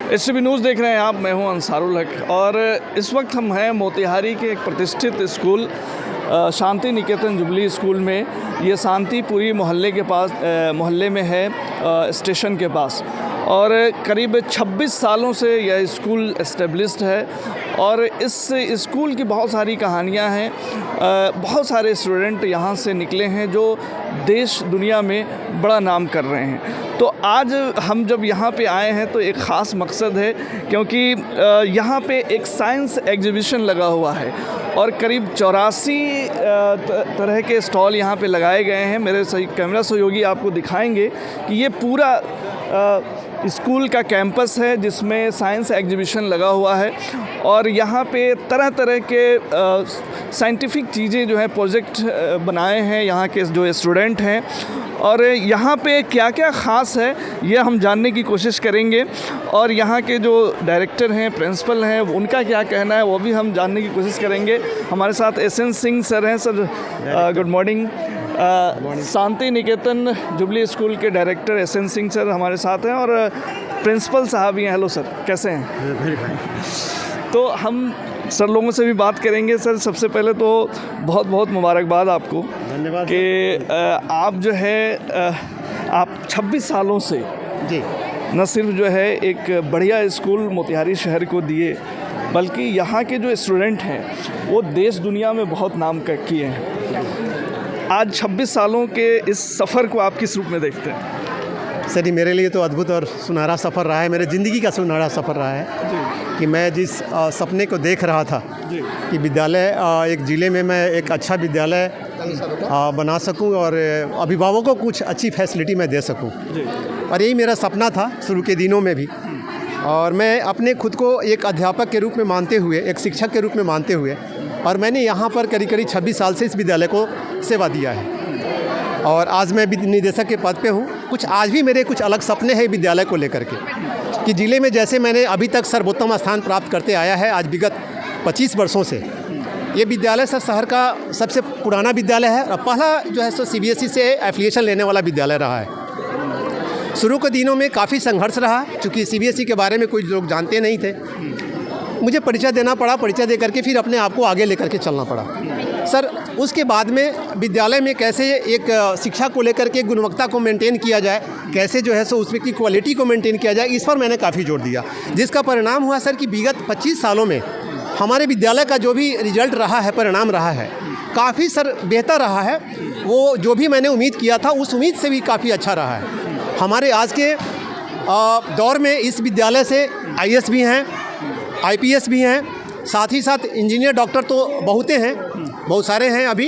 SCB news देख रहे हैं आप। मैं हूं अंसारुल हक और इस वक्त हम हैं मोतिहारी के एक प्रतिष्ठित स्कूल शांति निकेतन जुबली स्कूल में। ये शांतिपुरी मोहल्ले के पास मोहल्ले में है, स्टेशन के पास। और करीब 26 सालों से यह स्कूल एस्टेब्लिश्ड है और इस स्कूल की बहुत सारी कहानियां हैं। बहुत सारे स्टूडेंट यहाँ से निकले हैं जो देश दुनिया में बड़ा नाम कर रहे हैं। तो आज हम जब यहाँ पे आए हैं तो एक ख़ास मकसद है, क्योंकि यहाँ पे एक साइंस एग्जीबिशन लगा हुआ है और करीब 84 तरह के स्टॉल यहाँ पे लगाए गए हैं। मेरे कैमरा सहयोगी आपको दिखाएंगे कि ये पूरा स्कूल का कैंपस है जिसमें साइंस एग्जीबिशन लगा हुआ है और यहाँ पे तरह तरह के साइंटिफिक चीज़ें जो है प्रोजेक्ट बनाए हैं यहाँ के जो स्टूडेंट हैं। और यहाँ पे क्या क्या ख़ास है ये हम जानने की कोशिश करेंगे और यहाँ के जो डायरेक्टर हैं, प्रिंसिपल हैं, उनका क्या कहना है वो भी हम जानने की कोशिश करेंगे। हमारे साथ SN सिंह सर हैं। Sir good morning. Shanti Niketan jubilee school के डायरेक्टर SN सिंह सर हमारे साथ हैं और प्रिंसिपल साहब भी हैं। हेलो सर, कैसे हैं? Very fine. तो हम सर लोगों से भी बात करेंगे। सर सबसे पहले तो बहुत बहुत मुबारकबाद आपको, धन्यवाद कि आप जो है आप 26 सालों से जी न सिर्फ जो है एक बढ़िया स्कूल मोतिहारी शहर को दिए, बल्कि यहाँ के जो स्टूडेंट हैं वो देश दुनिया में बहुत नाम किए हैं। आज 26 सालों के इस सफ़र को आप किस रूप में देखते हैं? सर, ये मेरे लिए तो अद्भुत और सुनहरा सफ़र रहा है। मेरे ज़िंदगी का सुनहरा सफ़र रहा है जी। कि मैं जिस सपने को देख रहा था जी। कि विद्यालय एक ज़िले में मैं एक अच्छा विद्यालय बना सकूं और अभिभावकों को कुछ अच्छी फैसिलिटी मैं दे सकूं। जी। और यही मेरा सपना था शुरू के दिनों में भी। और मैं अपने खुद को एक अध्यापक के रूप में मानते हुए, एक शिक्षक के रूप में मानते हुए, और मैंने यहाँ पर करीब 26 साल से इस विद्यालय को सेवा दिया है और आज मैं निदेशक के पद पे हूँ। आज भी मेरे कुछ अलग सपने हैं विद्यालय को लेकर के, कि ज़िले में जैसे मैंने अभी तक सर्वोत्तम स्थान प्राप्त करते आया है आज विगत 25 वर्षों से। ये विद्यालय सर शहर का सबसे पुराना विद्यालय है और पहला जो है सो CBSE से एफिलिएशन लेने वाला विद्यालय रहा है। शुरू के दिनों में काफ़ी संघर्ष रहा, क्योंकि CBSE के बारे में कुछ लोग जानते नहीं थे। मुझे परिचय देना पड़ा, परिचय दे करके फिर अपने आप को आगे लेकर के चलना पड़ा। सर उसके बाद में विद्यालय में कैसे एक शिक्षा को लेकर के गुणवत्ता को मेंटेन किया जाए, कैसे जो है सो उसमें की क्वालिटी को मेंटेन किया जाए, इस पर मैंने काफ़ी जोर दिया, जिसका परिणाम हुआ सर कि विगत 25 सालों में हमारे विद्यालय का जो भी रिजल्ट रहा है, परिणाम रहा है, काफ़ी सर बेहतर रहा है। वो जो भी मैंने उम्मीद किया था उस उम्मीद से भी काफ़ी अच्छा रहा है। हमारे आज के दौर में इस विद्यालय से IAS भी हैं, IPS भी हैं, साथ ही साथ इंजीनियर डॉक्टर तो बहुत सारे हैं अभी,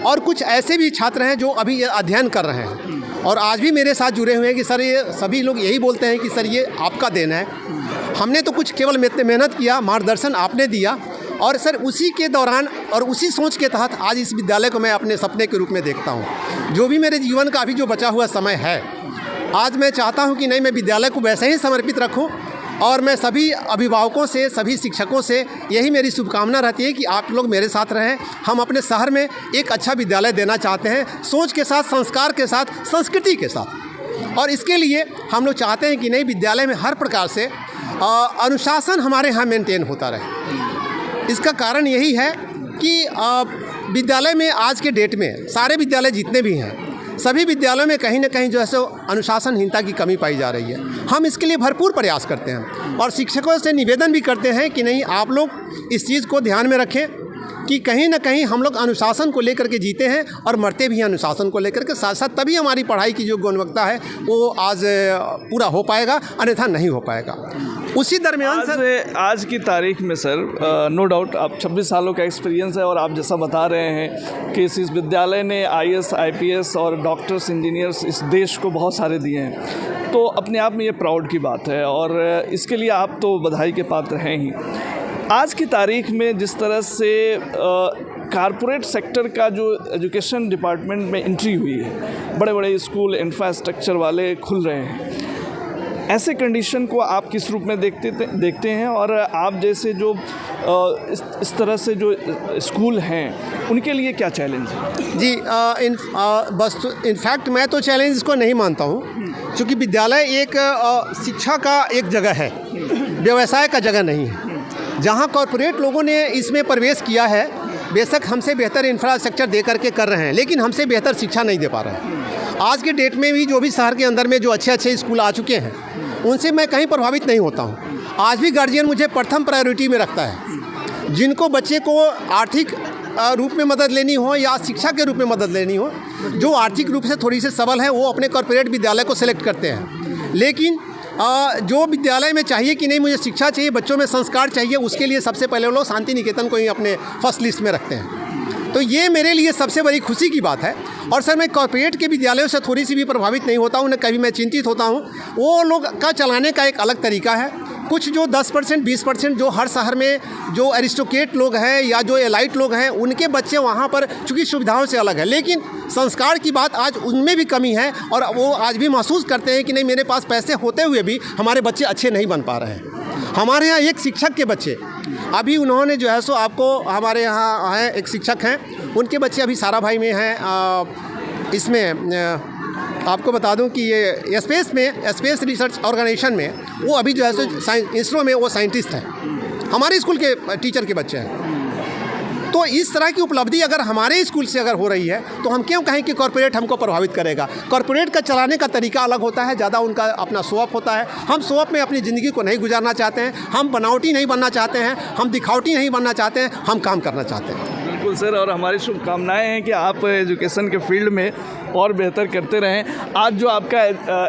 और कुछ ऐसे भी छात्र हैं जो अभी अध्ययन कर रहे हैं और आज भी मेरे साथ जुड़े हुए हैं कि सर ये सभी लोग यही बोलते हैं कि सर ये आपका देन है, हमने तो कुछ केवल मेहनत किया, मार्गदर्शन आपने दिया। और सर उसी के दौरान और उसी सोच के तहत आज इस विद्यालय को मैं अपने सपने के रूप में देखता हूँ। जो भी मेरे जीवन का अभी जो बचा हुआ समय है, आज मैं चाहता हूँ कि नहीं, मैं विद्यालय को वैसे ही समर्पित रखूँ। और मैं सभी अभिभावकों से, सभी शिक्षकों से यही मेरी शुभकामना रहती है कि आप लोग मेरे साथ रहें। हम अपने शहर में एक अच्छा विद्यालय देना चाहते हैं, सोच के साथ, संस्कार के साथ, संस्कृति के साथ। और इसके लिए हम लोग चाहते हैं कि नहीं, विद्यालय में हर प्रकार से अनुशासन हमारे यहाँ मेंटेन होता रहे। इसका कारण यही है कि विद्यालय में आज के डेट में सारे विद्यालय जितने भी हैं, सभी विद्यालयों में कहीं ना कहीं जो है सो अनुशासनहीनता की कमी पाई जा रही है। हम इसके लिए भरपूर प्रयास करते हैं और शिक्षकों से निवेदन भी करते हैं कि नहीं, आप लोग इस चीज़ को ध्यान में रखें कि कहीं ना कहीं हम लोग अनुशासन को लेकर के जीते हैं और मरते भी हैं अनुशासन को लेकर के। साथ साथ तभी हमारी पढ़ाई की जो गुणवत्ता है वो आज पूरा हो पाएगा, अन्यथा नहीं हो पाएगा। उसी दरमियान सर आज की तारीख में सर नो डाउट आप 26 सालों का एक्सपीरियंस है और आप जैसा बता रहे हैं कि इस विद्यालय ने IAS, IPS और डॉक्टर्स, इंजीनियर्स इस देश को बहुत सारे दिए हैं, तो अपने आप में ये प्राउड की बात है और इसके लिए आप तो बधाई के पात्र हैं ही। आज की तारीख में जिस तरह से कारपोरेट सेक्टर का जो एजुकेशन डिपार्टमेंट में एंट्री हुई है, बड़े बड़े स्कूल इंफ्रास्ट्रक्चर वाले खुल रहे हैं, ऐसे कंडीशन को आप किस रूप में देखते हैं और आप जैसे जो इस तरह से जो स्कूल हैं उनके लिए क्या चैलेंज है? जी, बस इनफैक्ट मैं तो चैलेंज इसको नहीं मानता हूँ, चूँकि विद्यालय एक शिक्षा का एक जगह है, व्यवसाय का जगह नहीं है। जहाँ कॉरपोरेट लोगों ने इसमें प्रवेश किया है, बेशक हमसे बेहतर इंफ्रास्ट्रक्चर दे करके कर रहे हैं, लेकिन हमसे बेहतर शिक्षा नहीं दे पा रहे हैं। आज के डेट में भी जो भी शहर के अंदर में जो अच्छे अच्छे स्कूल आ चुके हैं, उनसे मैं कहीं प्रभावित नहीं होता हूँ। आज भी गार्जियन मुझे प्रथम प्रायोरिटी में रखता है। जिनको बच्चे को आर्थिक रूप में मदद लेनी हो या शिक्षा के रूप में मदद लेनी हो, जो आर्थिक रूप से थोड़ी से सबल है, वो अपने कॉरपोरेट विद्यालय को सिलेक्ट करते हैं। लेकिन जो विद्यालय में चाहिए कि नहीं मुझे शिक्षा चाहिए, बच्चों में संस्कार चाहिए, उसके लिए सबसे पहले वो लोग शांति निकेतन को ही अपने फर्स्ट लिस्ट में रखते हैं। तो ये मेरे लिए सबसे बड़ी खुशी की बात है। और सर, मैं कॉरपोरेट के विद्यालयों से थोड़ी सी भी प्रभावित नहीं होता हूँ, न कभी मैं चिंतित होता हूँ। वो लोग का चलाने का एक अलग तरीका है। कुछ जो 10% 20% जो हर शहर में जो एरिस्टोक्रेट लोग हैं या जो एलाइट लोग हैं, उनके बच्चे वहाँ पर चूँकि सुविधाओं से अलग है, लेकिन संस्कार की बात आज उनमें भी कमी है। और वो आज भी महसूस करते हैं कि नहीं, मेरे पास पैसे होते हुए भी हमारे बच्चे अच्छे नहीं बन पा रहे हैं। हमारे यहाँ एक शिक्षक के बच्चे अभी उन्होंने जो है सो आपको हमारे यहाँ है एक शिक्षक हैं, उनके बच्चे अभी सारा भाई में हैं। इसमें आपको बता दूं कि ये स्पेस रिसर्च ऑर्गेनाइजेशन में वो अभी जो है सो साइंस इसरो में वो साइंटिस्ट हैं। हमारे स्कूल के टीचर के बच्चे हैं। तो इस तरह की उपलब्धि अगर हमारे स्कूल से अगर हो रही है, तो हम क्यों कहें कि कॉरपोरेट हमको प्रभावित करेगा। कॉरपोरेट का चलाने का तरीका अलग होता है, ज़्यादा उनका अपना शो ऑफ होता है। हम शो ऑफ में अपनी ज़िंदगी को नहीं गुजारना चाहते हैं, हम बनावटी नहीं बनना चाहते हैं, हम दिखावटी नहीं बनना चाहते हैं, हम काम करना चाहते हैं। बिल्कुल सर, और हमारी शुभकामनाएं हैं कि आप एजुकेशन के फील्ड में और बेहतर करते रहें। आज जो आपका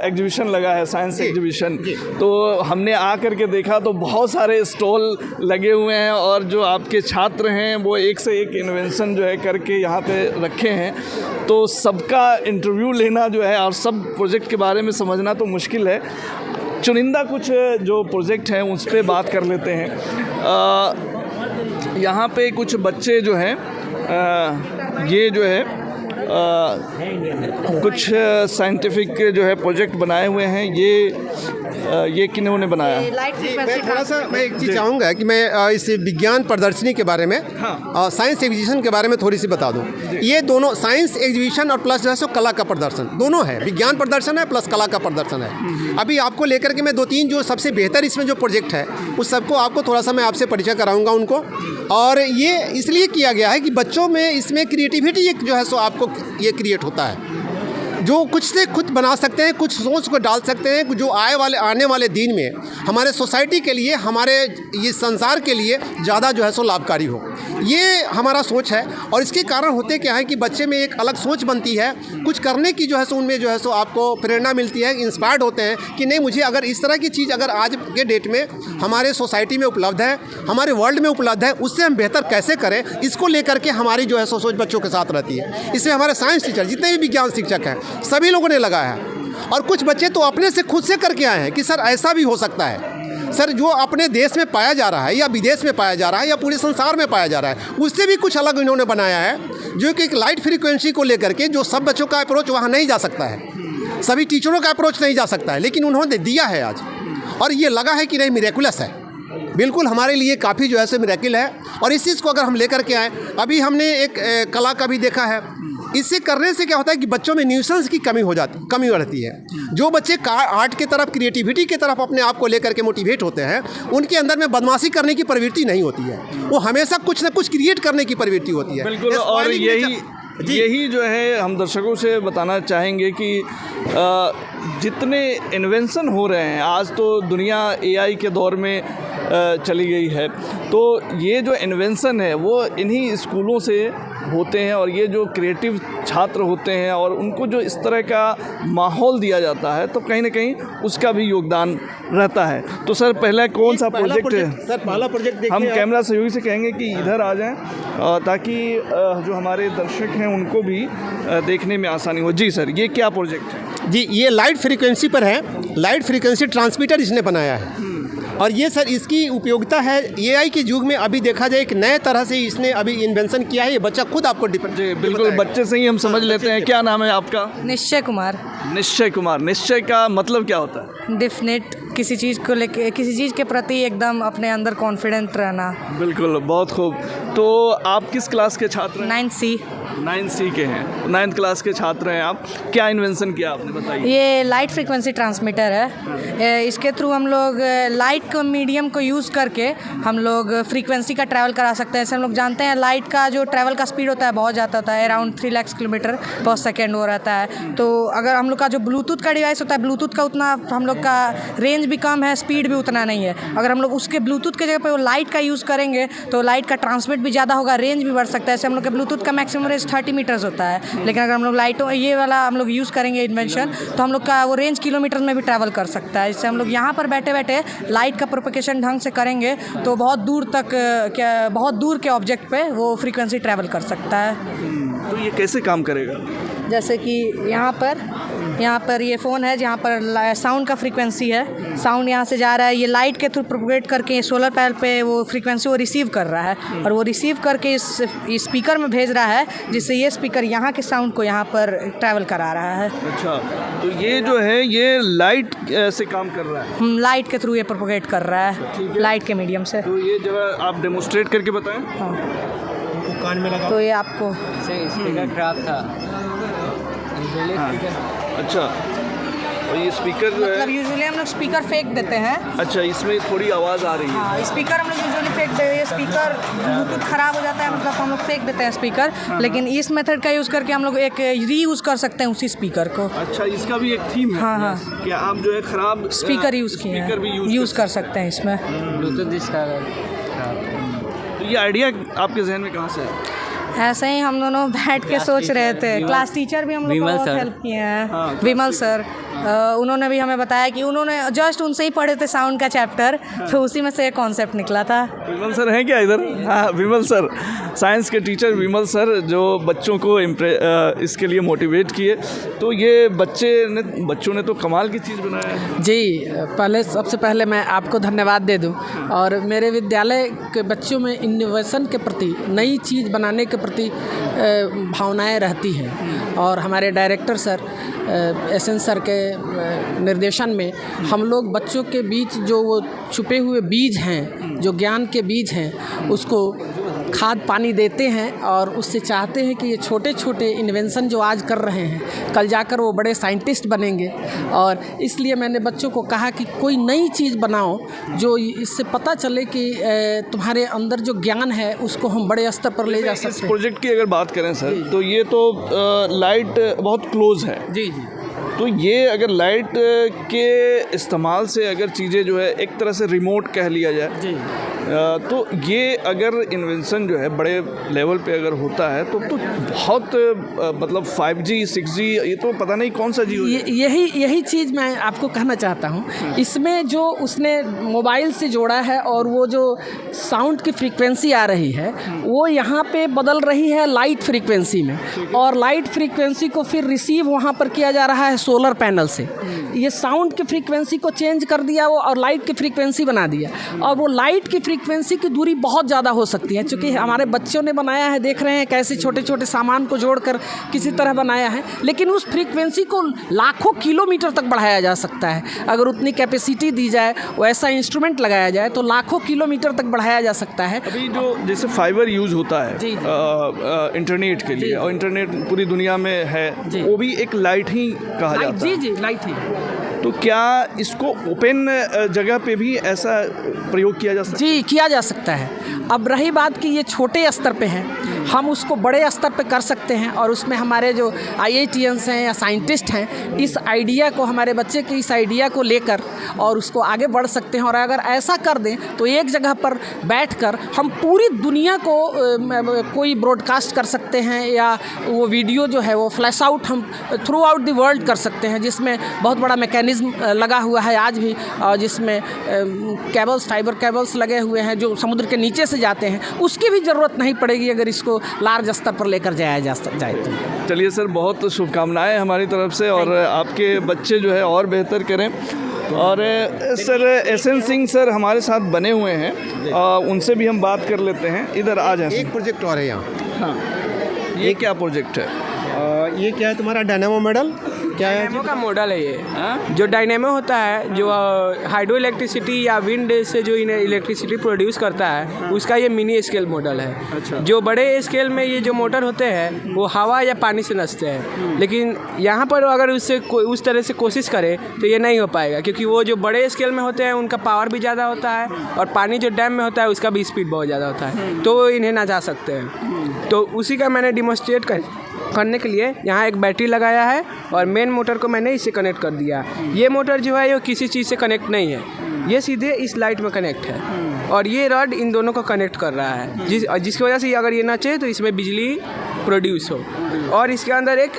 एग्जीबिशन लगा है, साइंस एग्जीबिशन, तो हमने आ करके देखा तो बहुत सारे स्टॉल लगे हुए हैं और जो आपके छात्र हैं वो एक से एक इन्वेंशन जो है करके यहाँ पे रखे हैं। तो सबका इंटरव्यू लेना जो है और सब प्रोजेक्ट के बारे में समझना तो मुश्किल है। चुनिंदा कुछ जो प्रोजेक्ट हैं उस पर बात कर लेते हैं। यहाँ पे कुछ बच्चे जो हैं ये जो है कुछ साइंटिफिक जो है प्रोजेक्ट बनाए हुए हैं। ये किन्होंने बनाया? मैं थोड़ा सा मैं एक चीज़ चाहूँगा कि मैं इस विज्ञान प्रदर्शनी के बारे में, साइंस एग्जीबिशन के बारे में थोड़ी सी बता दूँ। ये दोनों साइंस एग्जीबिशन और प्लस जो है सो कला का प्रदर्शन दोनों है। विज्ञान प्रदर्शन है प्लस कला का प्रदर्शन है। अभी आपको लेकर के मैं 2-3 जो सबसे बेहतर इसमें जो प्रोजेक्ट है उस सबको आपको थोड़ा सा मैं आपसे परिचय कराऊँगा उनको। और ये इसलिए किया गया है कि बच्चों में इसमें क्रिएटिविटी एक जो है सो आपको ये क्रिएट होता है, जो कुछ से खुद बना सकते हैं, कुछ सोच को डाल सकते हैं, जो आने वाले दिन में हमारे सोसाइटी के लिए, हमारे ये संसार के लिए ज़्यादा जो है सो लाभकारी हो। ये हमारा सोच है। और इसके कारण होते क्या है कि बच्चे में एक अलग सोच बनती है, कुछ करने की जो है सो उनमें जो है सो आपको प्रेरणा मिलती है, इंस्पायर्ड होते हैं कि नहीं, मुझे अगर इस तरह की चीज़ अगर आज के डेट में हमारे सोसाइटी में उपलब्ध है, हमारे वर्ल्ड में उपलब्ध है, उससे हम बेहतर कैसे करें, इसको लेकर के हमारी जो है सो सोच बच्चों के साथ रहती है। इसमें हमारे साइंस टीचर जितने भी विज्ञान शिक्षक हैं सभी लोगों ने लगाया है। और कुछ बच्चे तो अपने से खुद से करके आए हैं कि सर ऐसा भी हो सकता है। सर, जो अपने देश में पाया जा रहा है या विदेश में पाया जा रहा है या पूरे संसार में पाया जा रहा है, उससे भी कुछ अलग इन्होंने बनाया है, जो कि एक लाइट फ्रीक्वेंसी को लेकर के जो सब बच्चों का अप्रोच वहाँ नहीं जा सकता है, सभी टीचरों का अप्रोच नहीं जा सकता है, लेकिन उन्होंने दिया है आज। और ये लगा है कि नहीं, मिरेकुलस है, बिल्कुल हमारे लिए काफ़ी जो है सो मिरेकल है। और इस चीज़ को अगर हम लेकर के आए, अभी हमने एक कला का भी देखा है। इससे करने से क्या होता है कि बच्चों में न्यूसेंस की कमी रहती है। जो बच्चे आर्ट के तरफ, क्रिएटिविटी के तरफ अपने आप को लेकर के मोटिवेट होते हैं, उनके अंदर में बदमाशी करने की प्रवृत्ति नहीं होती है, वो हमेशा कुछ ना कुछ क्रिएट करने की प्रवृत्ति होती है। बिल्कुल। और यही जो है हम दर्शकों से बताना चाहेंगे कि जितने इन्वेंशन हो रहे हैं, आज तो दुनिया AI के दौर में चली गई है, तो ये जो इन्वेंशन है वो इन्हीं स्कूलों से होते हैं। और ये जो क्रिएटिव छात्र होते हैं और उनको जो इस तरह का माहौल दिया जाता है, तो कहीं ना कहीं उसका भी योगदान रहता है। तो सर, पहला कौन सा प्रोजेक्ट है? सर, पहला प्रोजेक्ट हम कैमरा सहयोगी से कहेंगे कि इधर आ जाएं, ताकि जो हमारे दर्शक हैं उनको भी देखने में आसानी हो। जी सर, ये क्या प्रोजेक्ट है? जी, ये लाइट फ्रीक्वेंसी पर है। लाइट फ्रीक्वेंसी ट्रांसमीटर इसने बनाया है। और ये सर, इसकी उपयोगिता है AI के युग में। अभी देखा जाए एक नए तरह से इसने अभी इन्वेंशन किया है। ये बच्चा खुद आपको जी बिल्कुल, बच्चे से ही हम समझ लेते हैं। क्या नाम है आपका? निश्चय कुमार। निश्चय कुमार, निश्चय का मतलब क्या होता है? डेफिनेट, किसी चीज़ को लेके, किसी चीज़ के प्रति एकदम अपने अंदर कॉन्फिडेंट रहना। बिल्कुल, बहुत खूब। तो आप किस क्लास के छात्र हैं? 9C। 9C के हैं, 9th क्लास के छात्र हैं आप। क्या इन्वेंशन किया आपने, बताइए। ये लाइट फ्रीक्वेंसी ट्रांसमीटर है। इसके थ्रू हम लोग लाइट को मीडियम को यूज़ करके हम लोग फ्रीक्वेंसी का ट्रैवल करा सकते हैं। जैसे हम लोग जानते हैं लाइट का जो ट्रैवल का स्पीड होता है बहुत ज़्यादा होता है, अराउंड 3 लाख किलोमीटर पर सेकेंड वो रहता है। तो अगर हम लोग का जो ब्लूटूथ का डिवाइस होता है, ब्लूटूथ का उतना हम लोग का रेंज भी कम है, स्पीड भी उतना नहीं है। अगर हम लोग उसके ब्लूटूथ के जगह पे वो लाइट का यूज़ करेंगे तो लाइट का ट्रांसमिट भी ज़्यादा होगा, रेंज भी बढ़ सकता है। जैसे हम लोग के ब्लूटूथ का मैक्सिमम रेंज 30 मीटर्स होता है, लेकिन अगर हम लोग लाइटों ये वाला हम लोग यूज़ करेंगे इन्वेंशन, तो हम लोग का वो रेंज किलोमीटर में भी ट्रैवल कर सकता है। इससे हम लोग यहाँ पर बैठे बैठे लाइट का प्रोपगेशन ढंग से करेंगे तो बहुत दूर तक बहुत दूर के ऑब्जेक्ट पे वो फ्रीक्वेंसी ट्रैवल कर सकता है। तो ये कैसे काम करेगा? जैसे कि यहाँ पर ये फ़ोन है जहाँ पर साउंड का फ्रीक्वेंसी है, साउंड यहाँ से जा रहा है, ये लाइट के थ्रू प्रोपगेट करके सोलर पैनल पे वो फ्रीक्वेंसी वो रिसीव कर रहा है और वो रिसीव करके इस स्पीकर में भेज रहा है, जिससे ये स्पीकर यहाँ के साउंड को यहाँ पर ट्रैवल करा रहा है। अच्छा, तो ये जो है ये लाइट से काम कर रहा है? लाइट के थ्रू ये प्रोपगेट कर रहा है, लाइट के मीडियम से। तो ये जरा आप डेमोस्ट्रेट करके बताएं। हाँ, कान में लगा तो ये आपको स्पीकर खराब था। अच्छा, और ये स्पीकर जो है, मतलब यूजुअली हम लोग स्पीकर फेंक देते हैं। अच्छा, इसमें थोड़ी आवाज़ आ रही है। हाँ, स्पीकर हम लोग यूजुअली फेंक देते हैं। स्पीकर ब्लूटूथ ख़राब हो जाता है, मतलब हम लोग फेंक देते हैं स्पीकर, लेकिन इस मेथड का यूज़ करके हम लोग एक रीयूज़ कर सकते हैं उसी स्पीकर को। अच्छा, इसका भी एक थीम है। हाँ, हाँ। कि आप जो है ख़राब स्पीकर यूज़ किए स्पीकर भी हैं, यूज़ कर सकते हैं इसमें। ब्लूटूथ इसका खराब। तो ये आइडिया आपके जहन में कहाँ से है? ऐसे ही हम दोनों बैठ के सोच रहे थे। क्लास टीचर भी हम लोग को बहुत हेल्प किए हैं, विमल सर। उन्होंने भी हमें बताया कि उन्होंने जस्ट उनसे ही पढ़े थे साउंड का चैप्टर, तो उसी में से एक कॉन्सेप्ट निकला था। विमल सर हैं क्या इधर? हाँ, विमल सर, साइंस के टीचर विमल सर, जो बच्चों को इसके लिए मोटिवेट किए। तो ये बच्चों ने तो कमाल की चीज़ बनाया है जी। सबसे पहले मैं आपको धन्यवाद दे दूं, और मेरे विद्यालय के बच्चों में इनोवेशन के प्रति, नई चीज़ बनाने के प्रति भावनाएं रहती हैं। और हमारे डायरेक्टर सर एसएन सर के निर्देशन में हम लोग बच्चों के बीच जो वो छुपे हुए बीज हैं, जो ज्ञान के बीज हैं, उसको खाद पानी देते हैं और उससे चाहते हैं कि ये छोटे छोटे इन्वेंशन जो आज कर रहे हैं, कल जाकर वो बड़े साइंटिस्ट बनेंगे। और इसलिए मैंने बच्चों को कहा कि कोई नई चीज़ बनाओ जो इससे पता चले कि तुम्हारे अंदर जो ज्ञान है उसको हम बड़े स्तर पर ले जा सकते हैं। इस प्रोजेक्ट की अगर बात करें सर, तो ये तो लाइट बहुत क्लोज है। जी जी। तो ये अगर लाइट के इस्तेमाल से अगर चीज़ें जो है एक तरह से रिमोट कह लिया जाए जी, तो ये अगर इन्वेंशन जो है बड़े लेवल पे अगर होता है तो बहुत मतलब 5G 6G ये तो पता नहीं कौन सा जी यही चीज़ मैं आपको कहना चाहता हूँ। इसमें जो उसने मोबाइल से जोड़ा है और वो जो साउंड की फ्रीक्वेंसी आ रही है वो यहाँ पे बदल रही है लाइट फ्रीक्वेंसी में, और लाइट फ्रीक्वेंसी को फिर रिसीव वहाँ पर किया जा रहा है सोलर पैनल से। ये साउंड की फ्रीक्वेंसी को चेंज कर दिया वो और लाइट की फ्रीक्वेंसी बना दिया, और वो लाइट की फ्रीक्वेंसी की दूरी बहुत ज़्यादा हो सकती है। क्योंकि हमारे बच्चों ने बनाया है, देख रहे हैं कैसे छोटे छोटे सामान को जोड़कर किसी तरह बनाया है, लेकिन उस फ्रीक्वेंसी को लाखों किलोमीटर तक बढ़ाया जा सकता है। अगर उतनी कैपेसिटी दी जाए, वैसा इंस्ट्रूमेंट लगाया जाए तो लाखों किलोमीटर तक बढ़ाया जा सकता है। अभी जो जैसे फाइबर यूज़ होता है जी, इंटरनेट के लिए, और इंटरनेट पूरी दुनिया में है, वो भी एक लाइट ही कहा जाता है। जी जी, लाइट ही। तो क्या इसको ओपन जगह पे भी ऐसा प्रयोग किया जा सकता है? जी, किया जा सकता है। अब रही बात कि ये छोटे स्तर पे है, हम उसको बड़े स्तर पे कर सकते हैं, और उसमें हमारे जो IITians हैं या साइंटिस्ट हैं, इस आइडिया को, हमारे बच्चे के इस आइडिया को लेकर और उसको आगे बढ़ सकते हैं। और अगर ऐसा कर दें तो एक जगह पर बैठकर हम पूरी दुनिया को कोई ब्रॉडकास्ट कर सकते हैं, या वो वीडियो जो है वो फ्लैश आउट हम थ्रू आउट द वर्ल्ड कर सकते हैं, जिसमें बहुत बड़ा मैकेनिज्म लगा हुआ है आज भी, और जिसमें केबल्स, फाइबर केबल्स लगे हुए हैं जो समुद्र के नीचे से जाते हैं। उसकी भी ज़रूरत नहीं पड़ेगी अगर इसको लार्ज स्तर पर लेकर जाया जाए तो। चलिए सर, बहुत शुभकामनाएं हमारी तरफ से, और आपके बच्चे जो है और बेहतर करें। और सर एसएन सिंह सर हमारे साथ बने हुए हैं, उनसे भी हम बात कर लेते हैं। इधर आ जाएं। एक प्रोजेक्ट और है यहाँ। हाँ, ये क्या प्रोजेक्ट है? ये क्या है तुम्हारा डायनामो मॉडल क्या है? डायनेमो का मॉडल है ये। जो डायनेमो होता है जो हाइड्रो इलेक्ट्रिसिटी या विंड से जो इलेक्ट्रिसिटी प्रोड्यूस करता है उसका ये मिनी स्केल मॉडल है। जो बड़े स्केल में ये जो मोटर होते हैं वो हवा या पानी से नसते हैं, लेकिन यहाँ पर अगर उससे उस तरह से कोशिश करें तो ये नहीं हो पाएगा, क्योंकि वो जो बड़े स्केल में होते हैं उनका पावर भी ज़्यादा होता है और पानी जो डैम में होता है उसका भी स्पीड बहुत ज़्यादा होता है, तो इन्हें ना जा सकते हैं। तो उसी का मैंने डिमोन्स्ट्रेट करने के लिए यहाँ एक बैटरी लगाया है और मेन मोटर को मैंने इससे कनेक्ट कर दिया। ये मोटर जो है ये किसी चीज़ से कनेक्ट नहीं है, ये सीधे इस लाइट में कनेक्ट है और ये रॉड इन दोनों को कनेक्ट कर रहा है, जिसकी वजह से अगर ये नचे तो इसमें बिजली प्रोड्यूस हो। और इसके अंदर एक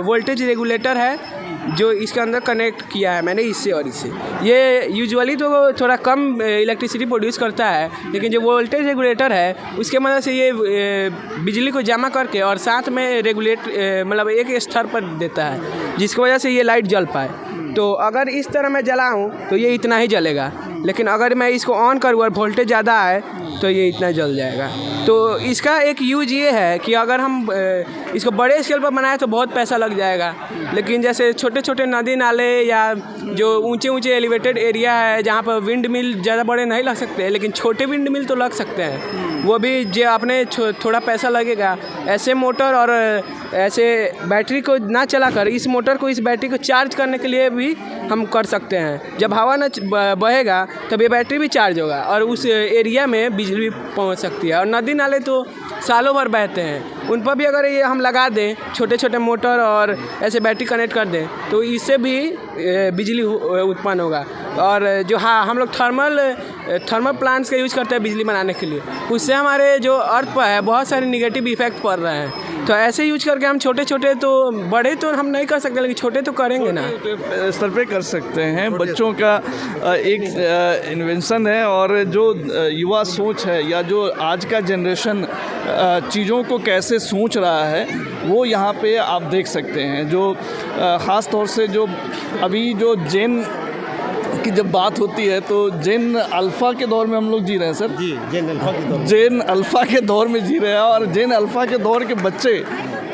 वोल्टेज रेगुलेटर है जो इसके अंदर कनेक्ट किया है मैंने इससे और इससे। ये यूजुअली तो थोड़ा कम इलेक्ट्रिसिटी प्रोड्यूस करता है, लेकिन जो वोल्टेज रेगुलेटर है उसके मदद से ये बिजली को जमा करके और साथ में रेगुलेट मतलब एक स्तर पर देता है, जिसकी वजह से ये लाइट जल पाए। तो अगर इस तरह मैं जलाऊं तो ये इतना ही जलेगा, लेकिन अगर मैं इसको ऑन करूँ और वोल्टेज ज़्यादा आए तो ये इतना जल जाएगा। तो इसका एक यूज ये है कि अगर हम इसको बड़े स्केल पर बनाए तो बहुत पैसा लग जाएगा, लेकिन जैसे छोटे छोटे नदी नाले या जो ऊंचे ऊंचे एलिवेटेड एरिया है जहाँ पर विंड मिल ज़्यादा बड़े नहीं लग सकते, लेकिन छोटे विंड मिल तो लग सकते हैं, वो भी जो अपने थोड़ा पैसा लगेगा। ऐसे मोटर और ऐसे बैटरी को ना चलाकर इस मोटर को इस बैटरी को चार्ज करने के लिए भी हम कर सकते हैं। जब हवा न बहेगा तब ये बैटरी भी चार्ज होगा और उस एरिया में बिजली पहुंच सकती है। और नदी नाले तो सालों भर बहते हैं, उन पर भी अगर ये हम लगा दें छोटे छोटे मोटर और ऐसे बैटरी कनेक्ट कर दें तो इससे भी बिजली उत्पन्न होगा। और जो हम लोग थर्मल प्लांट्स का यूज़ करते हैं बिजली बनाने के लिए, उससे हमारे जो अर्थ पर है बहुत सारे निगेटिव इफेक्ट पड़ रहे हैं। तो ऐसे यूज करके हम छोटे छोटे, तो बड़े तो हम नहीं कर सकते लेकिन छोटे तो करेंगे ना, स्तर पे कर सकते हैं। बच्चों का एक इन्वेंशन है और जो युवा सोच है या जो आज का जनरेशन चीज़ों को कैसे सोच रहा है वो यहाँ पे आप देख सकते हैं। जो ख़ास तौर से जो अभी जो जेन की जब बात होती है तो जेन अल्फ़ा के दौर में हम लोग जी रहे हैं सर। जी, जेन अल्फ़ा के दौर, जेन अल्फ़ा के दौर में जी रहे हैं और जेन अल्फ़ा के दौर के बच्चे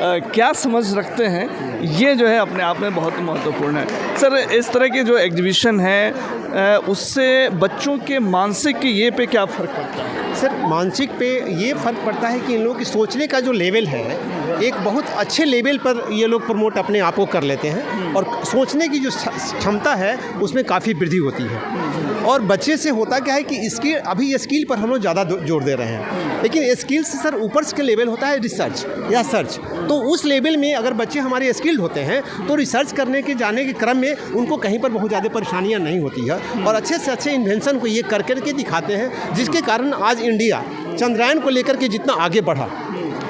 क्या समझ रखते हैं ये जो है अपने आप में बहुत महत्वपूर्ण है। सर इस तरह के जो एग्जीबिशन है उससे बच्चों के मानसिक ये पे क्या फ़र्क पड़ता है? सर मानसिक पे ये फ़र्क पड़ता है कि इन लोगों की सोचने का जो लेवल है एक बहुत अच्छे लेवल पर ये लोग प्रमोट अपने आप को कर लेते हैं और सोचने की जो क्षमता है उसमें काफ़ी वृद्धि होती है। और बच्चे से होता क्या है कि स्किल, अभी स्किल पर हम लोग ज़्यादा जोर दे रहे हैं, लेकिन स्किल से सर ऊपर के लेवल होता है रिसर्च या सर्च। तो उस लेवल में अगर बच्चे हमारे स्किल्ड होते हैं तो रिसर्च करने के जाने के क्रम में उनको कहीं पर बहुत ज़्यादा परेशानियाँ नहीं होती है और अच्छे से अच्छे इन्वेंशन को ये कर करके दिखाते हैं, जिसके कारण आज इंडिया चंद्रयान को लेकर के जितना आगे बढ़ा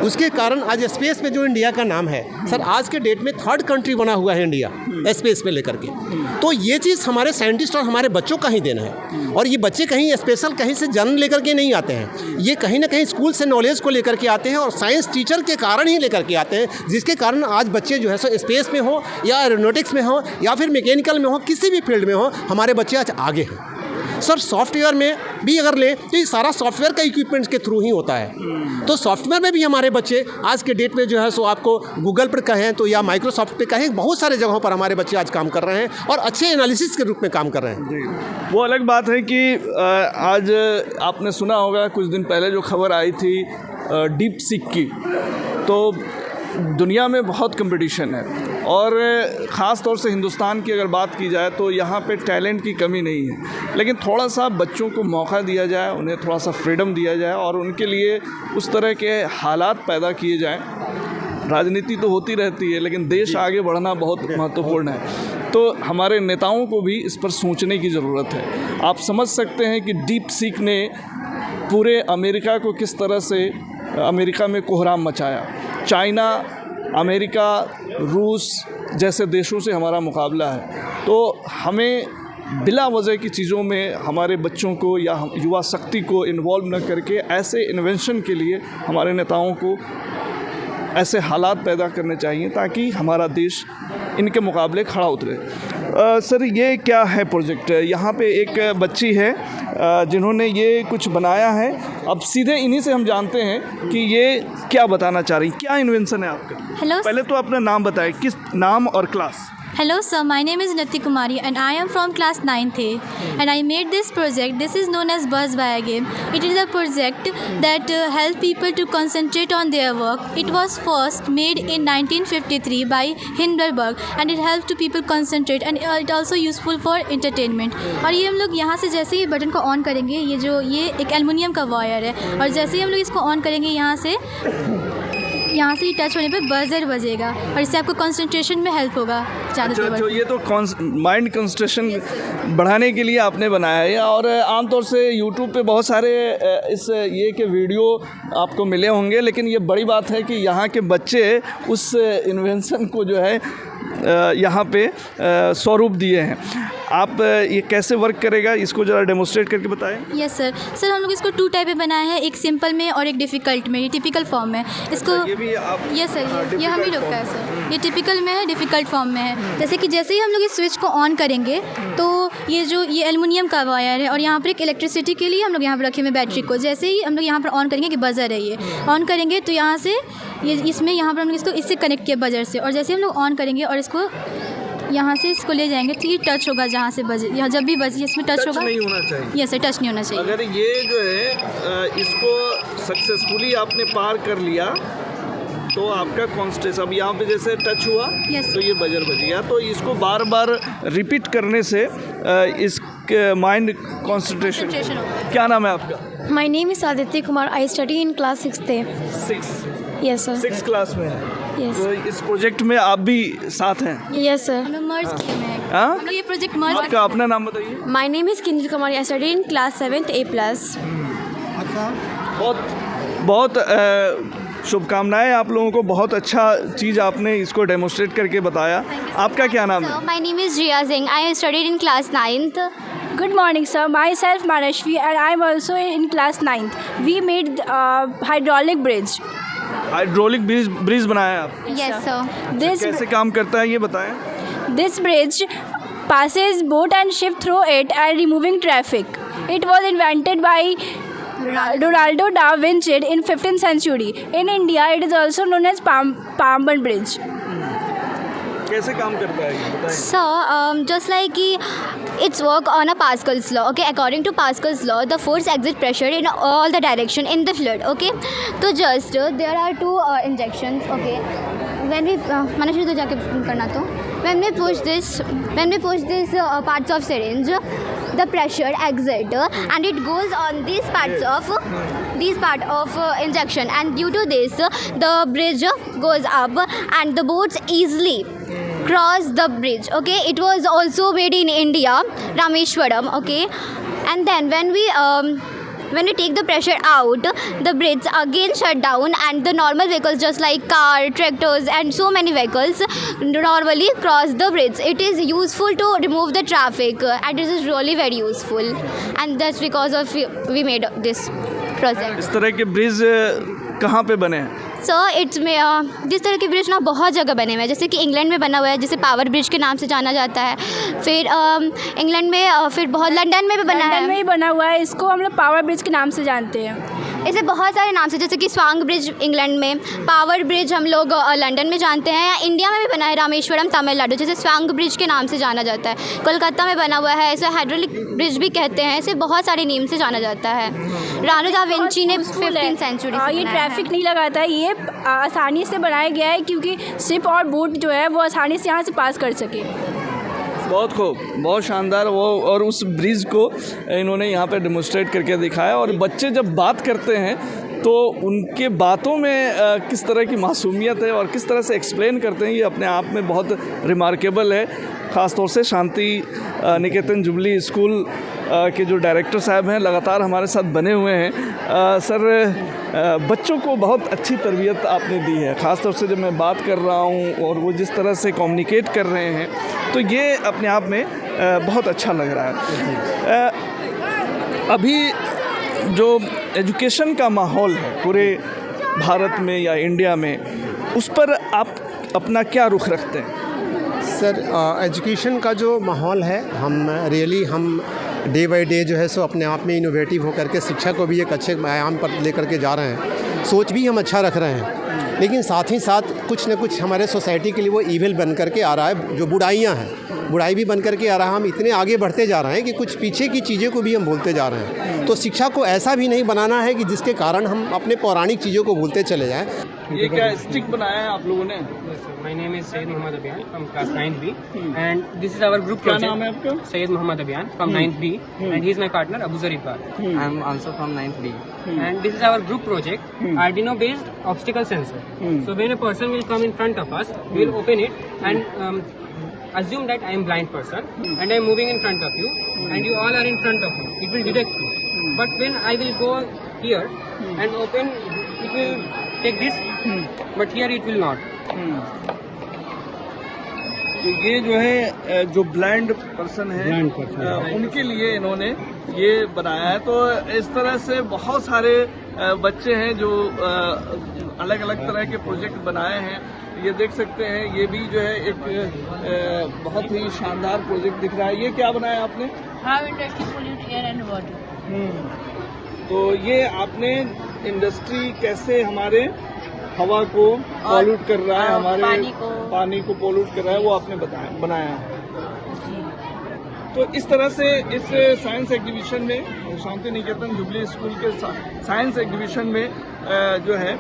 उसके कारण आज स्पेस में जो इंडिया का नाम है सर आज के डेट में 3rd कंट्री बना हुआ है इंडिया स्पेस में लेकर के। तो ये चीज़ हमारे साइंटिस्ट और हमारे बच्चों का ही देना है और ये बच्चे कहीं स्पेशल कहीं से जन्म लेकर के नहीं आते हैं, ये कहीं ना कहीं स्कूल से नॉलेज को लेकर के आते हैं और साइंस टीचर के कारण ही लेकर के आते हैं, जिसके कारण आज बच्चे जो है सो स्पेस में हो या एरोनॉटिक्स में हो या फिर मैकेनिकल में हो, किसी भी फील्ड में हो, हमारे बच्चे आज आगे हैं। सर सॉफ्टवेयर में भी अगर लें तो ये सारा सॉफ्टवेयर का इक्विपमेंट्स के थ्रू ही होता है। तो सॉफ्टवेयर में भी हमारे बच्चे आज के डेट में जो है सो आपको गूगल पर कहें तो या माइक्रोसॉफ्ट पे कहें, बहुत सारे जगहों पर हमारे बच्चे आज काम कर रहे हैं और अच्छे एनालिसिस के रूप में काम कर रहे हैं। वो अलग बात है कि आज आपने सुना होगा कुछ दिन पहले जो खबर आई थी डीप सीक की, तो दुनिया में बहुत कंपटीशन है और ख़ास तौर से हिंदुस्तान की अगर बात की जाए तो यहाँ पे टैलेंट की कमी नहीं है, लेकिन थोड़ा सा बच्चों को मौका दिया जाए, उन्हें थोड़ा सा फ्रीडम दिया जाए और उनके लिए उस तरह के हालात पैदा किए जाएं। राजनीति तो होती रहती है लेकिन देश आगे बढ़ना बहुत महत्वपूर्ण है, तो हमारे नेताओं को भी इस पर सोचने की ज़रूरत है। आप समझ सकते हैं कि डीप सीक ने पूरे अमेरिका को किस तरह से अमेरिका में कोहराम मचाया। चाइना, अमेरिका, रूस जैसे देशों से हमारा मुकाबला है, तो हमें बिला वजह की चीज़ों में हमारे बच्चों को या युवा शक्ति को इन्वॉल्व न करके ऐसे इन्वेंशन के लिए हमारे नेताओं को ऐसे हालात पैदा करने चाहिए ताकि हमारा देश इनके मुकाबले खड़ा उतरे। सर ये क्या है प्रोजेक्ट? यहाँ पे एक बच्ची है जिन्होंने ये कुछ बनाया है अब सीधे इन्हीं से हम जानते हैं कि ये क्या बताना चाह रही, क्या इन्वेंशन है आपका। Hello, पहले तो अपना नाम बताएं, किस नाम और class. hello sir, my name is Nati Kumari and I am from class 9th A and I made this project. This is known as Buzz Via Game. It is a project that help people to concentrate on their work. It was first made in 1953 by Hindenburg and it helps to people concentrate and it also useful for entertainment. और ये हम लोग यहाँ से जैसे ही button को on करेंगे, ये एक एल्युमिनियम का वायर है और जैसे ही हम लोग इसको ऑन करेंगे यहाँ से ही टच होने पे बजर बजेगा और इससे आपको कंसंट्रेशन में हेल्प होगा ज़्यादा। अच्छा, ये तो माइंड कंसंट्रेशन बढ़ाने के लिए आपने बनाया है। और आमतौर से यूट्यूब पे बहुत सारे ये के वीडियो आपको मिले होंगे, लेकिन ये बड़ी बात है कि यहाँ के बच्चे उस इन्वेंशन को जो है यहाँ पे स्वरूप दिए हैं। आप ये कैसे वर्क करेगा, इसको ज़रा डेमोस्ट्रेट करके बताएं। यस सर हम लोग इसको 2 टाइप में बनाया है, एक सिंपल में और एक डिफ़िकल्ट में। ये टिपिकल फॉर्म में इसको ये भी आप। यस सर, ये हम ही लोग का है सर। ये टिपिकल में है, डिफ़िकल्ट फॉर्म में है। जैसे ही हम लोग इस स्विच को ऑन करेंगे तो ये एल्युमिनियम का वायर है और यहाँ पर एक इलेक्ट्रिसिटी के लिए हम लोग यहाँ पर रखे हुए बैटरी को। जैसे ही हम लोग यहाँ पर ऑन करेंगे कि बजर है, ये ऑन करेंगे तो यहाँ से यहाँ पर हम लोग इसको इससे कनेक्ट किया बजर से, और जैसे हम लोग ऑन करेंगे और इसको यहाँ से इसको ले जाएंगे तो ये टच होगा जहाँ से बजे, यहाँ जब भी बजे इसमें टच होगा। नहीं होना चाहिए। यस सर, टच नहीं होना चाहिए। अगर ये जो है इसको सक्सेसफुली आपने पार कर लिया तो आपका कॉन्स्टेंस अब यहाँ पे जैसे टच हुआ तो ये बजर बज गया। तो इसको बार बार रिपीट करने से इस माइंड कंसंट्रेशन। क्या नाम है आपका? My name is Aditya Kumar. I study in class 6th A. 6 Yes, sir. 6 class में है। Yes. तो इस प्रोजेक्ट में आप भी साथ हैं? Yes, sir. हम लोग मर्ज किए हैं, हाँ? हम लोग ये प्रोजेक्ट मर्ज। आपका अपना नाम बताइए। My name is Kinjal Kumari. I study in class 7th A+. बहुत शुभकामनाएं आप लोगों को। बहुत अच्छा चीज़ आपने इसको डेमोस्ट्रेट करके बताया। आपका क्या नाम है? My name is Riya Singh. I studied in class 9th. Good morning, sir. Myself Manashvi and I'm also in class 9th. We made hydraulic bridge. Hydraulic bridge बनाया आप? Yes sir. This कैसे काम करता है ये बताएं। This bridge passes boat and ship through it and removing traffic. It was invented by Leonardo da Vinci in 15th century. In India, it is also known as Pamban Bridge. कैसे काम करता है ये बताएं। So, just like its work on a Pascal's law. Okay, according to Pascal's law, the force exits pressure in all the direction in the fluid. Okay, so just there are 2 injections. Okay, when we Manashri to जाके करना तो when we push this parts of syringe, the pressure exit and it goes on these part of injection, and due to this the bridge goes up and the boats easily cross the bridge. Okay, it was also made in India, Rameshwaram. Okay, and then when we take the pressure out, the bridge again shut down and the normal vehicles just like car, tractors and so many vehicles normally cross the bridge. It is useful to remove the traffic and it is really very useful, and that's because of we made this project. इस तरह के bridge कहाँ पे बने हैं? Sir it's में जिस तरह के ब्रिज ना बहुत जगह बने हुए हैं, जैसे कि इंग्लैंड में बना हुआ है जिसे पावर ब्रिज के नाम से जाना जाता है। फिर इंग्लैंड में फिर बहुत लंदन में भी बना है। लंदन में ही बना हुआ है, इसको हम लोग पावर ब्रिज के नाम से जानते हैं। इसे बहुत सारे नाम से, जैसे कि स्वांग ब्रिज इंग्लैंड में, पावर ब्रिज हम लोग लंदन में जानते हैं, या इंडिया में भी बना है रामेश्वरम तमिलनाडु, जैसे स्वांग ब्रिज के नाम से जाना जाता है। कोलकाता में बना हुआ है, इसे हाइड्रोलिक ब्रिज भी कहते हैं। इसे बहुत सारे नेम से जाना जाता है। लियोनार्डो दा विंची ने 15th सेंचुरी से ये ट्रैफिक नहीं लगाता है, ये आसानी से बनाया गया है क्योंकि शिप और बोट जो है वो आसानी से यहाँ से पास कर सके। बहुत खूब, बहुत शानदार। वो और उस ब्रिज को इन्होंने यहाँ पे डेमोस्ट्रेट करके दिखाया। और बच्चे जब बात करते हैं तो उनके बातों में किस तरह की मासूमियत है और किस तरह से एक्सप्लेन करते हैं, ये अपने आप में बहुत रिमार्केबल है। ख़ास तौर से शांति निकेतन जुबली स्कूल के जो डायरेक्टर साहब हैं लगातार हमारे साथ बने हुए हैं। सर, बच्चों को बहुत अच्छी तरबियत आपने दी है। ख़ास तौर से जब मैं बात कर रहा हूँ और वो जिस तरह से कम्युनिकेट कर रहे हैं तो ये अपने आप में बहुत अच्छा लग रहा है। अभी जो एजुकेशन का माहौल है पूरे भारत में या इंडिया में, उस पर आप अपना क्या रुख रखते हैं? सर, एजुकेशन का जो माहौल है, हम डे बाय डे जो है सो अपने आप में इनोवेटिव होकर के शिक्षा को भी एक अच्छे आयाम पर लेकर के जा रहे हैं। सोच भी हम अच्छा रख रहे हैं, लेकिन साथ ही साथ कुछ न कुछ हमारे सोसाइटी के लिए वो ईविल बन करके आ रहा है, जो बुराइयाँ हैं, बुराई भी बन करके आ रहा है। हम इतने आगे बढ़ते जा रहे हैं कि कुछ पीछे की चीज़ों को भी हम भूलते जा रहे हैं। तो शिक्षा को ऐसा भी नहीं बनाना है कि जिसके कारण हम अपने पौराणिक चीज़ों को भूलते चले जाएं। ये क्या स्टिक बनाया है आप लोगों ने? My name is Syed Mohammad Abyan from class 9B and this is our group क्या project. नाम है आपका? Syed Mohammad Abyan from 9B and he is my partner Abu Zarifar. I am also from 9th B. And this is our group project, Arduino based obstacle sensor. So when a person will come in front of us, we will open it and assume that I am blind person and I am moving in front of you and you all are in front of me. It will detect you. But when I will go here and open, it will take this, but here it will not. तो ये जो है जो blind person है उनके लिए इन्होंने ये बनाया है। तो इस तरह से बहुत सारे बच्चे हैं जो अलग अलग तरह के प्रोजेक्ट बनाए हैं। ये देख सकते हैं, ये भी जो है एक बहुत ही शानदार प्रोजेक्ट दिख रहा है। ये क्या बनाया आपने? How industry pollute air and water. तो ये आपने इंडस्ट्री कैसे हमारे हवा को पॉल्यूट कर रहा है, हमारे पानी को पॉल्यूट कर रहा है, वो आपने बनाया है। तो इस तरह से इस साइंस एग्जीबिशन में, शांति निकेतन जुबली स्कूल के साइंस एग्जीबिशन में जो है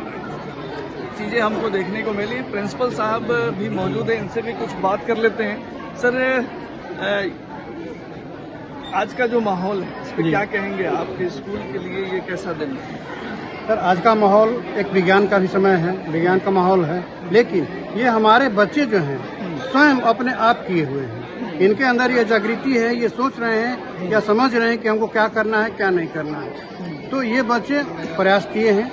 चीज़ें हमको देखने को मिली। प्रिंसिपल साहब भी मौजूद हैं, इनसे भी कुछ बात कर लेते हैं। सर, आज का जो माहौल है इस पर क्या कहेंगे? आपके स्कूल के लिए ये कैसा दिन है? सर, आज का माहौल एक विज्ञान का भी समय है, विज्ञान का माहौल है, लेकिन ये हमारे बच्चे जो हैं स्वयं अपने आप किए हुए हैं। इनके अंदर ये जागृति है, ये सोच रहे हैं या समझ रहे हैं कि हमको क्या करना है, क्या नहीं करना है। तो ये बच्चे प्रयास किए हैं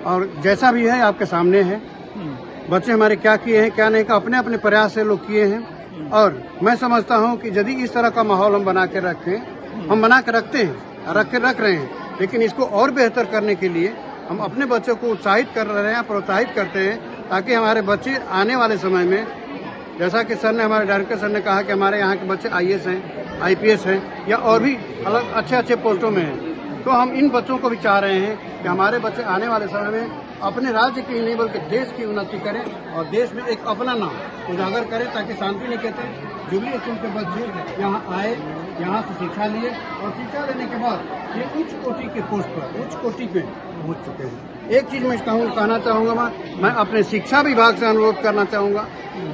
और जैसा भी है आपके सामने है। बच्चे हमारे क्या किए हैं, क्या नहीं, का अपने अपने प्रयास से लोग किए हैं। और मैं समझता हूँ कि यदि इस तरह का माहौल हम बना के रखें, हम बना के रखते हैं, रख रहे हैं, लेकिन इसको और बेहतर करने के लिए हम अपने बच्चों को उत्साहित कर रहे हैं, प्रोत्साहित करते हैं, ताकि हमारे बच्चे आने वाले समय में, जैसा कि सर ने, हमारे डायरेक्टर सर ने कहा कि हमारे यहाँ के बच्चे IAS हैं, IPS हैं या और भी अलग अच्छे पोस्टों में हैं, तो हम इन बच्चों को भी चाह रहे हैं कि हमारे बच्चे आने वाले समय में अपने राज्य की नहीं बल्कि देश की उन्नति करें और देश में एक अपना नाम उजागर करें, ताकि शांति निकेतन जुबली स्कूल के बच्चे यहाँ आए, यहाँ से शिक्षा लिए और शिक्षा लेने के बाद ये उच्च कोटि के पोस्ट पर, उच्च कोटि पे पहुँच चुके हैं। एक चीज़ मैं कहना चाहूँगा, मैं अपने शिक्षा विभाग से अनुरोध करना चाहूँगा,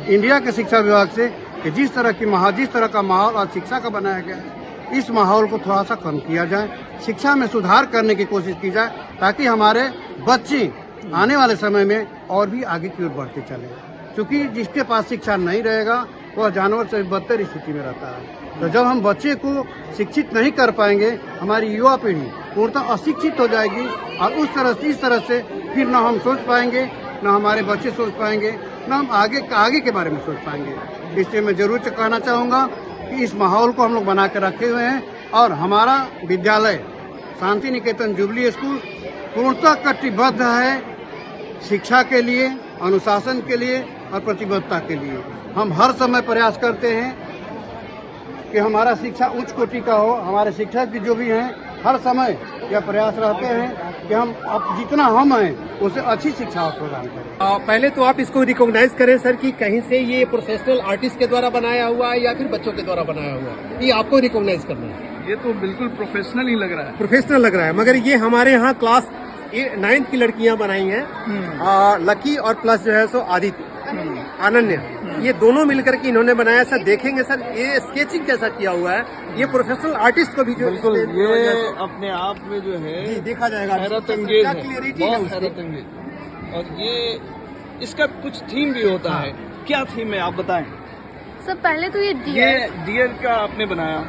इंडिया के शिक्षा विभाग से, कि जिस तरह का माहौल और शिक्षा का बनाया गया है, इस माहौल को थोड़ा सा कम किया जाए, शिक्षा में सुधार करने की कोशिश की जाए, ताकि हमारे बच्चे आने वाले समय में और भी आगे की ओर बढ़ते चले। क्योंकि जिसके पास शिक्षा नहीं रहेगा वह जानवर से बदतर स्थिति में रहता है। तो जब हम बच्चे को शिक्षित नहीं कर पाएंगे, हमारी युवा पीढ़ी पूर्णतः अशिक्षित हो जाएगी और इस तरह से फिर न हम सोच पाएंगे, न हमारे बच्चे सोच पाएंगे, न हम आगे के बारे में सोच पाएंगे। इसलिए मैं जरूर कहना चाहूँगा कि इस माहौल को हम लोग बना के रखे हुए हैं और हमारा विद्यालय शांति निकेतन जुबली स्कूल पूर्णतः कटिबद्ध है शिक्षा के लिए, अनुशासन के लिए और प्रतिबद्धता के लिए। हम हर समय प्रयास करते हैं कि हमारा शिक्षा उच्च कोटि का हो। हमारे शिक्षक भी जो भी हैं हर समय यह प्रयास रहते हैं कि हम अब जितना हम हैं उससे अच्छी शिक्षा प्रदान करें। पहले तो आप इसको रिकॉग्नाइज करें सर कि कहीं से ये प्रोफेशनल आर्टिस्ट के द्वारा बनाया हुआ है या फिर बच्चों के द्वारा बनाया हुआ है, ये आपको रिकॉग्नाइज करना है। ये तो बिल्कुल प्रोफेशनल ही लग रहा है। प्रोफेशनल लग रहा है, मगर ये हमारे यहाँ क्लास 9th की लड़कियां बनाई हैं, लकी और प्लस जो है सो आदित्य, अनन्या, ये दोनों मिलकर के इन्होंने बनाया। सर देखेंगे सर, ये स्केचिंग कैसा किया हुआ है, ये प्रोफेशनल आर्टिस्ट को भी जो बिल्कुल ये अपने आप में जो है जी देखा जाएगा, हैरत अंगेज है, बहुत हैरत अंगेज। और ये इसका कुछ थीम भी होता है, क्या थीम है आप बताएं? सर पहले तो ये डियर का आपने बनाया।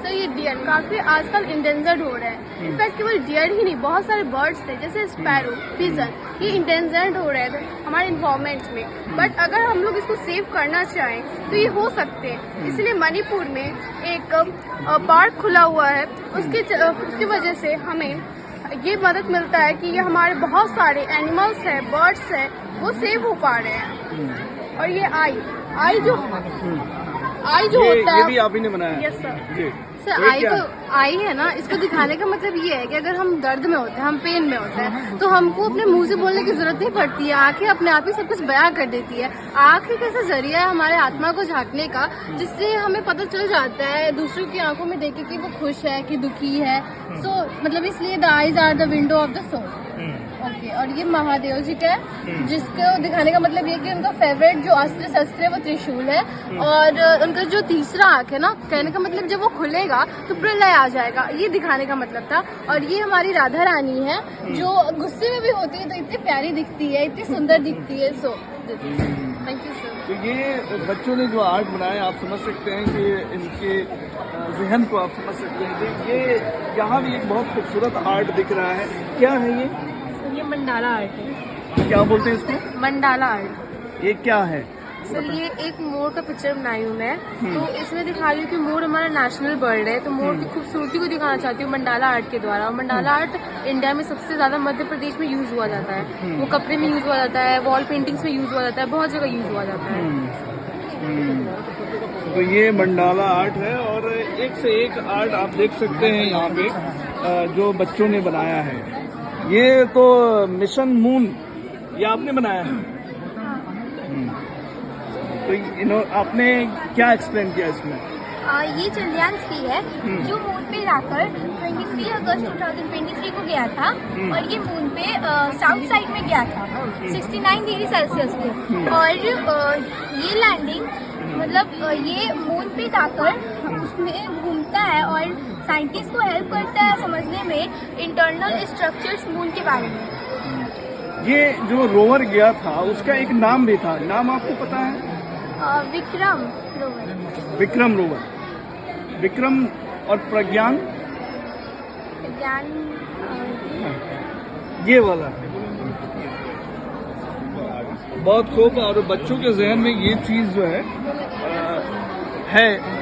सर ये डियर काफी आजकल इंडेंजर्ड हो रहे हैं। इनफैक्ट केवल डियर ही नहीं, बहुत सारे बर्ड्स थे जैसे स्पैरो, पिजन, ये इंडेंजर्ड हो रहे थे हमारे इन्वायरमेंट में। बट अगर हम लोग इसको सेव करना चाहें तो ये हो सकते हैं। इसलिए मणिपुर में एक पार्क खुला हुआ है, उसकी वजह से हमें ये मदद मिलता है कि ये हमारे बहुत सारे एनिमल्स हैं, बर्ड्स हैं, वो सेव हो पा रहे हैं। और ये आई जो आई जो होता है ये भी आप ही ने बनाया? Yes sir. जी सर आई है ना, इसको दिखाने का मतलब ये है कि अगर हम दर्द में होते हैं, हम पेन में होते हैं, तो हमको अपने मुंह से बोलने की जरूरत नहीं पड़ती है। आंखें अपने आप ही सब कुछ बयां कर देती है। आंख एक ऐसा जरिया है हमारे आत्मा को झांकने का, जिससे हमें पता चल जाता है दूसरों की आंखों में देख के कि वो खुश है कि दुखी है। सो मतलब इसलिए the eyes are the window of the soul. Okay, और ये महादेव जी का है, जिसको दिखाने का मतलब ये कि उनका फेवरेट जो अस्त्र शस्त्र है वो त्रिशूल है। और उनका जो तीसरा आंख है ना, कहने का मतलब जब वो खुलेगा तो प्रलय आ जाएगा, ये दिखाने का मतलब था। और ये हमारी राधा रानी है, जो गुस्से में भी होती है तो इतनी प्यारी दिखती है, इतनी सुंदर दिखती है। So thank you sir. तो ये बच्चों ने जो आर्ट बनाया, आप समझ सकते हैं कि इनके जहन को आप समझ सकते हैं कि ये यहाँ भी एक बहुत खूबसूरत आर्ट दिख रहा है। क्या है ये मंडाला आर्ट है। क्या बोलते हैं इसको? Mandala art. ये क्या है? सर ये एक मोर का पिक्चर बनाई हूँ मैं, तो इसमें दिखा रही हूँ कि मोर हमारा नेशनल बर्ड है, तो मोर की खूबसूरती को दिखाना चाहती हूँ मंडाला आर्ट के द्वारा। और मंडाला आर्ट इंडिया में सबसे ज्यादा मध्य प्रदेश में यूज हुआ जाता है। वो कपड़े में यूज हुआ जाता है, वॉल पेंटिंग्स में यूज हुआ जाता है, बहुत जगह यूज हुआ जाता है। तो ये मंडाला आर्ट है और एक से एक आर्ट आप देख सकते हैं यहाँ पे जो बच्चों ने बनाया है। ये तो मिशन मून, ये आपने बनाया है? तो आपने क्या एक्सप्लेन किया इसमें? ये चंद्रयान 3 है जो मून पे जाकर 23 अगस्त 2023 को गया था। और ये मून पे साउथ साइड में गया था 69 डिग्री सेल्सियस पे। और ये लैंडिंग मतलब ये मून पे जाकर उसमें घूमता है और साइंटिस्ट को हेल्प करता है समझने में इंटरनल स्ट्रक्चर्स मून के बारे में। ये जो रोवर गया था उसका एक नाम भी था, नाम आपको पता है? विक्रम रोवर। विक्रम रोवर। विक्रम और प्रज्ञान ये वाला बहुत खूब। और बच्चों के जहन में ये चीज़ जो है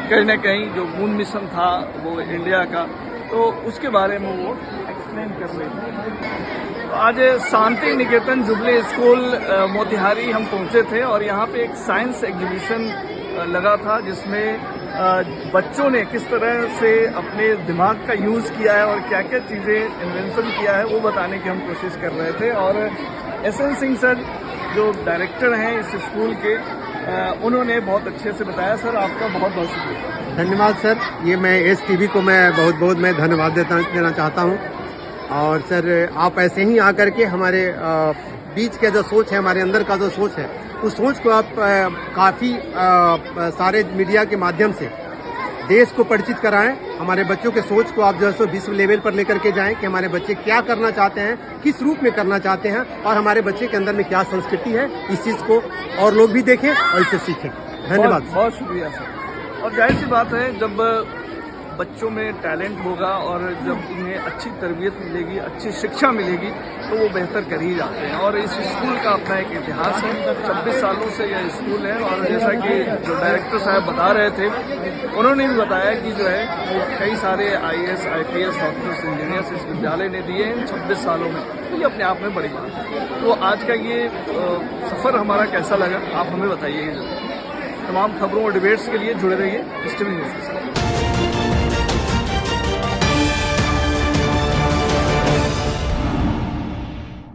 कहीं ना कहीं जो मून मिशन था वो इंडिया का, तो उसके बारे में वो एक्सप्लेन कर रहे थे। तो आज शांति निकेतन जुबली स्कूल मोतिहारी हम पहुंचे थे और यहाँ पे एक साइंस एग्जीबिशन लगा था, जिसमें बच्चों ने किस तरह से अपने दिमाग का यूज़ किया है और क्या क्या चीज़ें इन्वेंशन किया है वो बताने की हम कोशिश कर रहे थे। और एसएन सिंह सर जो डायरेक्टर हैं इस स्कूल के, उन्होंने बहुत अच्छे से बताया। सर आपका बहुत बहुत शुक्रिया। धन्यवाद सर। ये मैं STV को मैं बहुत मैं धन्यवाद देना चाहता हूँ। और सर आप ऐसे ही आकर के हमारे बीच का जो सोच है, हमारे अंदर का जो सोच है, उस सोच को आप काफ़ी सारे मीडिया के माध्यम से देश को परिचित कराएं। हमारे बच्चों के सोच को आप जो है सो विश्व लेवल पर लेकर के जाएं कि हमारे बच्चे क्या करना चाहते हैं, किस रूप में करना चाहते हैं और हमारे बच्चे के अंदर में क्या संस्कृति है, इस चीज़ को और लोग भी देखें और इसे सीखें। धन्यवाद। बहुत शुक्रिया सर। और जाहिर सी बात है, जब बच्चों में टैलेंट होगा और जब उन्हें अच्छी तरबियत मिलेगी, अच्छी शिक्षा मिलेगी, तो वो बेहतर कर ही जाते हैं। और इस स्कूल का अपना एक इतिहास है, 26 सालों से यह स्कूल है। और जैसा कि जो डायरेक्टर साहब बता रहे थे, उन्होंने भी बताया कि जो है कई सारे IAS, IPS, डॉक्टर्स, इंजीनियर्स इस विद्यालय ने दिए हैं 26 सालों में। तो ये अपने आप में बड़ी बात है। तो आज का ये सफ़र हमारा कैसा लगा आप हमें बताइएगा। तमाम खबरों और डिबेट्स के लिए जुड़े रहिए STV न्यूज़ के साथ।